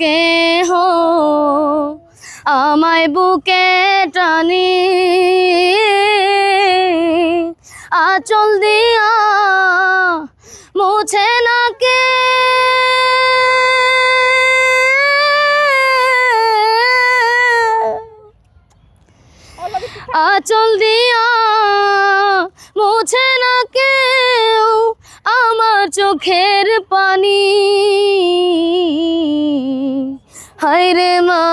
কেহ আমায় বুকে টানি আঁচল দিয়া মুছে না কে আঁচল দিয়া মুছে না কেউ আমার চোখের পানি হায়রে মা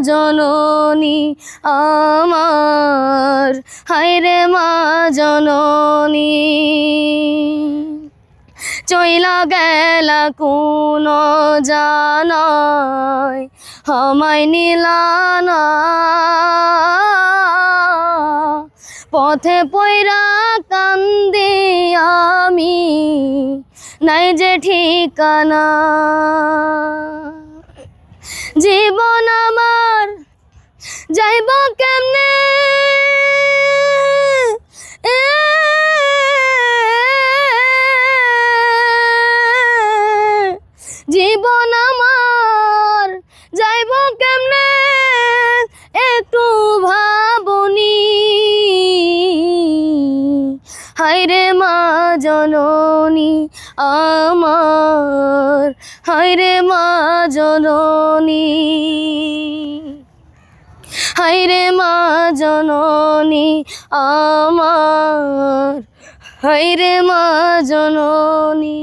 জননী আমার হায়রে মা জননী চইলা গেলা কোন জানায় আমায় নিলানা পথে পয়রা কান্দি আমি নাই যে ঠিকানা জীবন আমার যাইব কেমনে জীবন আমার যাইব কেমনে একটু ভাবনি হায়রে মা জননী আমার হায়রে মা জননী হায়রে মা জননী আমার হায়রে মা জননী।